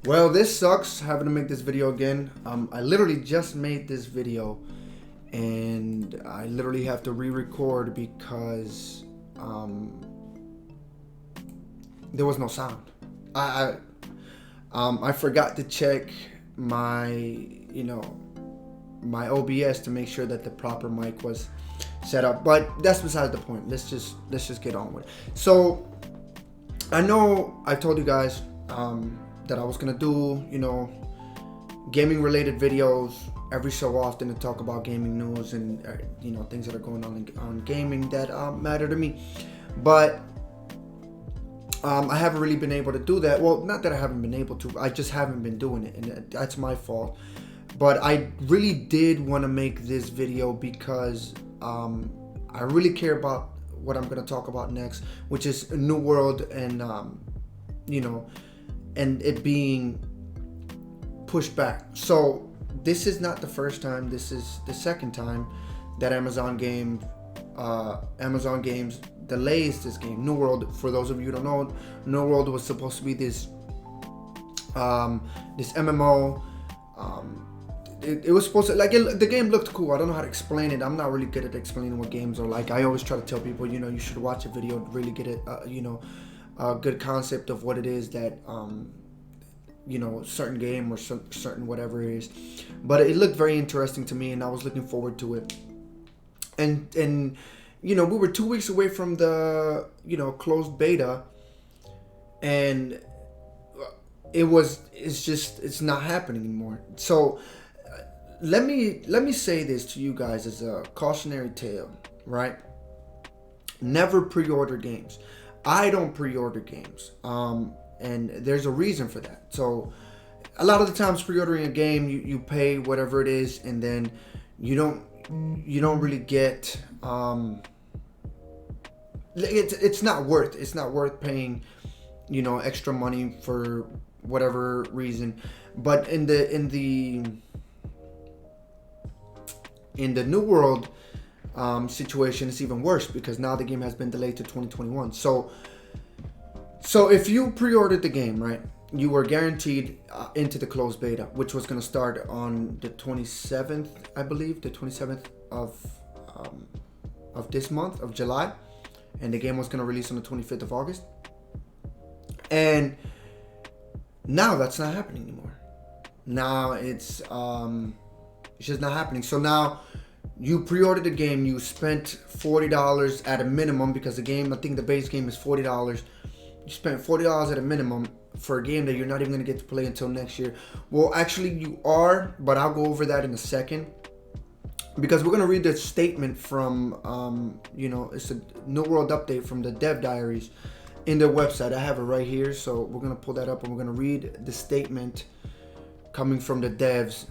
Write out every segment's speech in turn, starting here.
Well, this sucks having to make this video again. I literally just made this video and I literally have to re-record because there was no sound. I forgot to check my my OBS to make sure that the proper mic was set up, but that's beside the point. Let's just get on with it. So I know I told you guys that I was gonna do gaming related videos every so often to talk about gaming news and things that are going on gaming that matter to me, but I haven't really been able to do that. Well, not that I haven't been able to, I just haven't been doing it, and that's my fault. But I really did want to make this video because I really care about what I'm going to talk about next, which is a New World and and it being pushed back. So this is not the first time. This is the second time that Amazon Games delays this game. New World, for those of you who don't know, New World was supposed to be this MMO. It was supposed to, the game looked cool. I don't know how to explain it. I'm not really good at explaining what games are like. I always try to tell people, you should watch a video to really get a good concept of what it is that certain game or certain whatever it is. But it looked very interesting to me, and I was looking forward to it. And we were 2 weeks away from the closed beta, and it's not happening anymore. So let me say this to you guys as a cautionary tale, right? Never pre-order games. I don't pre-order games, and there's a reason for that. So a lot of the times pre-ordering a game, you pay whatever it is, and then you don't really get it's not worth paying extra money for whatever reason. But in the New World situation, it's even worse because now the game has been delayed to 2021. So if you pre-ordered the game, right, you were guaranteed into the closed beta, which was going to start on the 27th, I believe, the 27th of this month of July, and the game was going to release on the 25th of August. And now that's not happening anymore. Now it's just not happening. So now you pre-ordered the game, you spent $40 at a minimum because the game, I think the base game is $40. You spent $40 at a minimum for a game that you're not even going to get to play until next year. Well, actually you are, but I'll go over that in a second, because we're going to read the statement from it's a New World update from the dev diaries in their website. I have it right here, so we're going to pull that up and we're going to read the statement coming from the devs.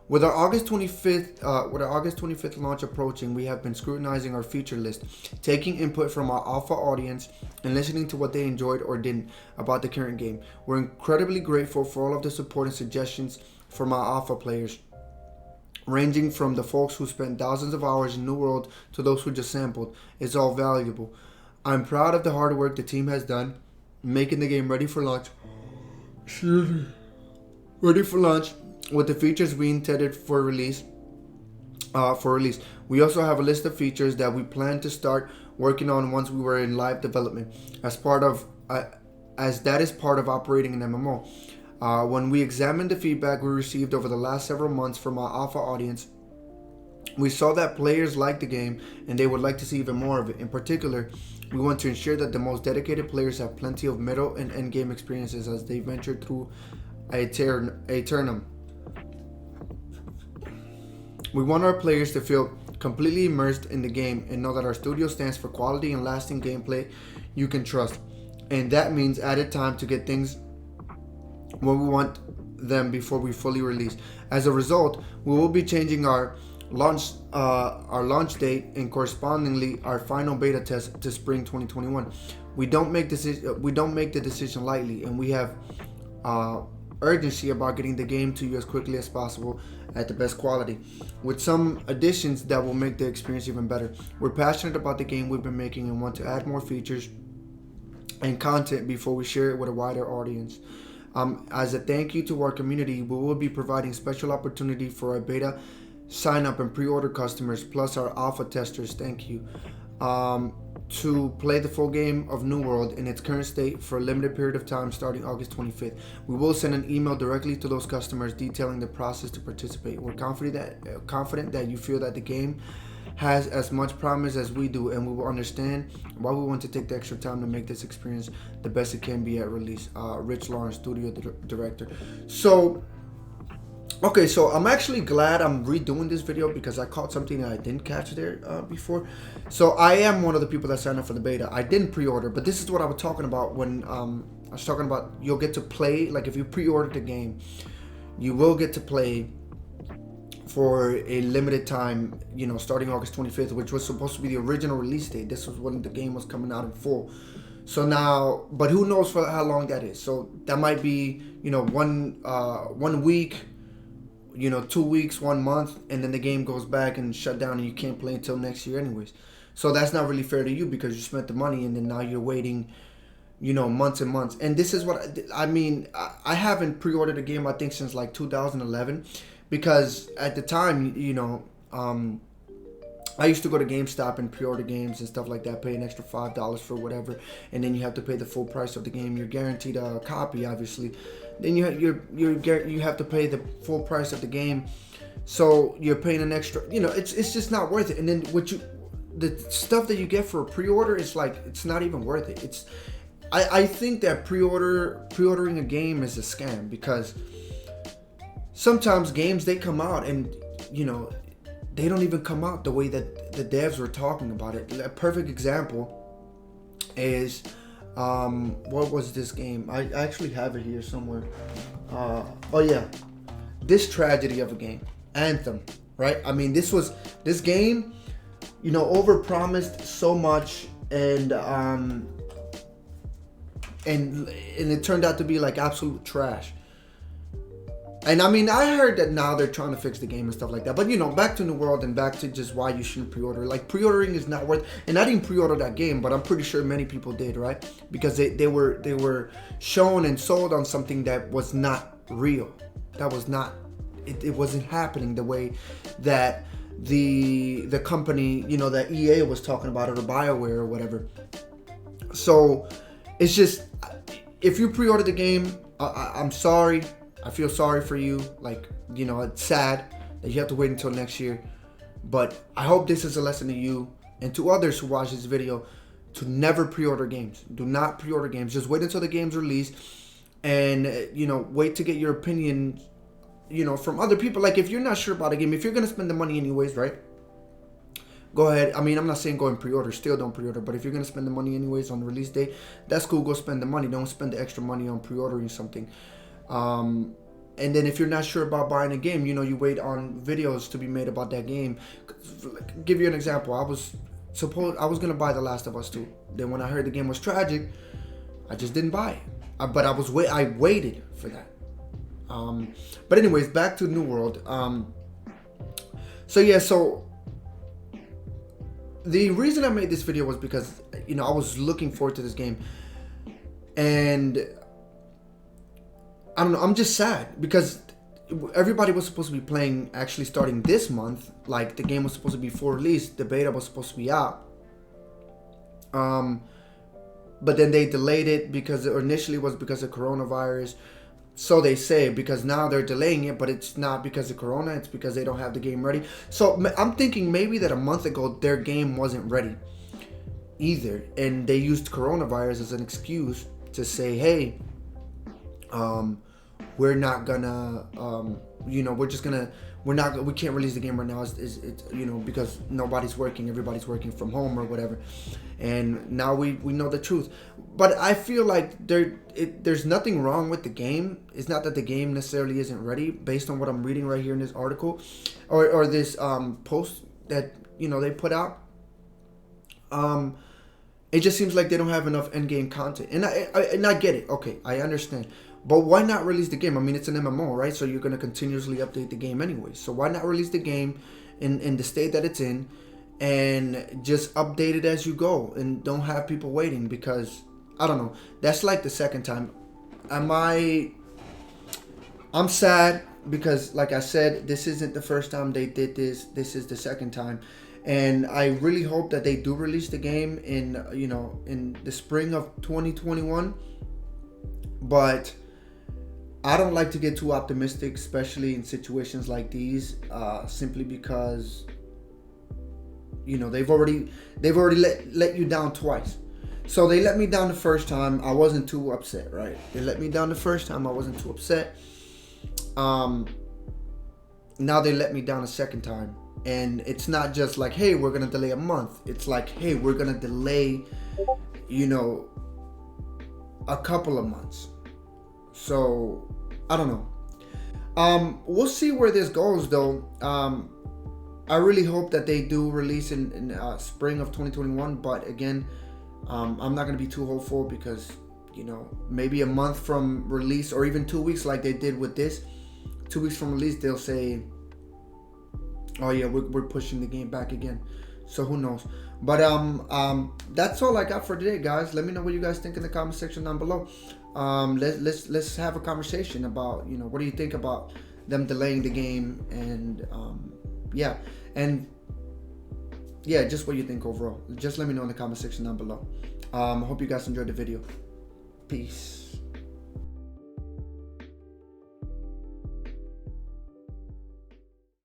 With our August 25th launch approaching, we have been scrutinizing our feature list, taking input from our alpha audience, and listening to what they enjoyed or didn't about the current game. We're incredibly grateful for all of the support and suggestions from our alpha players, ranging from the folks who spent thousands of hours in New World to those who just sampled. It's all valuable. I'm proud of the hard work the team has done, making the game ready for launch. Ready for launch with the features we intended for release. We also have a list of features that we plan to start working on once we were in live development, as that is part of operating an MMO. When we examined the feedback we received over the last several months from our alpha audience, we saw that players like the game and they would like to see even more of it. In particular, we want to ensure that the most dedicated players have plenty of middle and end game experiences as they venture through Aeternum. We want our players to feel completely immersed in the game and know that our studio stands for quality and lasting gameplay you can trust. And that means added time to get things where we want them before we fully release. As a result, we will be changing our launch date and correspondingly our final beta test to spring 2021. We don't make the decision lightly, and we have urgency about getting the game to you as quickly as possible at the best quality, with some additions that will make the experience even better. We're passionate about the game we've been making and want to add more features and content before we share it with a wider audience. As a thank you to our community, we will be providing special opportunity for our beta sign up and pre-order customers, plus our alpha testers. Thank you. To play the full game of New World in its current state for a limited period of time starting August 25th. We will send an email directly to those customers detailing the process to participate. We're confident that you feel that the game has as much promise as we do, and we will understand why we want to take the extra time to make this experience the best it can be at release. Rich Lawrence, studio director. So okay, so I'm actually glad I'm redoing this video because I caught something that I didn't catch there before. So I am one of the people that signed up for the beta. I didn't pre-order, but this is what I was talking about when I was talking about you'll get to play. Like if you pre-order the game, you will get to play for a limited time, you know, starting August 25th, which was supposed to be the original release date. This was when the game was coming out in full. So now, but who knows for how long that is. So that might be, you know, one week, you know, 2 weeks, 1 month, and then the game goes back and shut down and you can't play until next year anyways. So that's not really fair to you because you spent the money and then now you're waiting, you know, months and months. And this is what I mean. I haven't pre-ordered a game, I think, since like 2011 because at the time, you know, I used to go to GameStop and pre-order games and stuff like that, pay an extra $5 for whatever, and then you have to pay the full price of the game. You're guaranteed a copy, obviously. Then you have to pay the full price of the game, so you're paying an extra. You know, it's just not worth it. And then the stuff that you get for a pre-order is like it's not even worth it. I think that pre-ordering a game is a scam because sometimes games they come out and you know they don't even come out the way that the devs were talking about it. A perfect example is what was this game? I actually have it here somewhere. Oh yeah, this tragedy of a game, Anthem, right? I mean, this game, you know, overpromised so much, and it turned out to be like absolute trash. And I mean, I heard that now they're trying to fix the game and stuff like that. But you know, back to New World and back to just why you shouldn't pre-order. Like pre-ordering is not worth. And I didn't pre-order that game, but I'm pretty sure many people did, right? Because they were shown and sold on something that was not real. That was not. It wasn't happening the way that the company, you know, that EA was talking about it, or BioWare or whatever. So it's just, if you pre-order the game, I'm sorry. I feel sorry for you. Like, you know, it's sad that you have to wait until next year. But I hope this is a lesson to you and to others who watch this video to never pre-order games. Do not pre-order games. Just wait until the game's released and, you know, wait to get your opinion, you know, from other people. Like, if you're not sure about a game, if you're going to spend the money anyways, right? Go ahead. I mean, I'm not saying go and pre-order. Still don't pre-order. But if you're going to spend the money anyways on the release date, that's cool. Go spend the money. Don't spend the extra money on pre-ordering something. And then if you're not sure about buying a game, you know, you wait on videos to be made about that game. Give you an example. I was going to buy The Last of Us 2. Then when I heard the game was tragic, I just didn't buy it. But I waited for that. But anyways, back to New World. So the reason I made this video was because, you know, I was looking forward to this game. And I don't know, I'm just sad because everybody was supposed to be playing actually starting this month. Like, the game was supposed to be for release, the beta was supposed to be out. But then they delayed it because initially was because of coronavirus. So they say, because now they're delaying it, but it's not because of corona, it's because they don't have the game ready. So I'm thinking maybe that a month ago their game wasn't ready either, and they used coronavirus as an excuse to say, hey, we're not gonna, you know, we can't release the game right now. It's you know, because nobody's working, everybody's working from home or whatever. And now we know the truth. But I feel like there's nothing wrong with the game. It's not that the game necessarily isn't ready, based on what I'm reading right here in this article, or this post that, you know, they put out. It just seems like they don't have enough endgame content, and I get it. Okay, I understand. But why not release the game? I mean, it's an MMO, right? So you're going to continuously update the game anyway. So why not release the game in the state that it's in and just update it as you go and don't have people waiting? Because, I don't know, that's like the second time. Am I I'm sad because, like I said, this isn't the first time they did this. This is the second time, and I really hope that they do release the game in, you know, in the spring of 2021. But I don't like to get too optimistic, especially in situations like these, simply because, you know, they've already let you down twice. So they let me down the first time. I wasn't too upset, right? They let me down the first time. I wasn't too upset. Now they let me down a second time, and it's not just like, hey, we're gonna delay a month. It's like, hey, we're gonna delay, you know, a couple of months. So I don't know. We'll see where this goes, though. I really hope that they do release in spring of 2021. But again, I'm not gonna be too hopeful because, you know, maybe a month from release or even 2 weeks, like they did with this. 2 weeks from release, they'll say, oh yeah, we're pushing the game back again. So who knows? But that's all I got for today, guys. Let me know what you guys think in the comment section down below. Let's have a conversation about, you know, what do you think about them delaying the game, and yeah, just what you think overall. Just let me know in the comment section down below. I hope you guys enjoyed the video. Peace.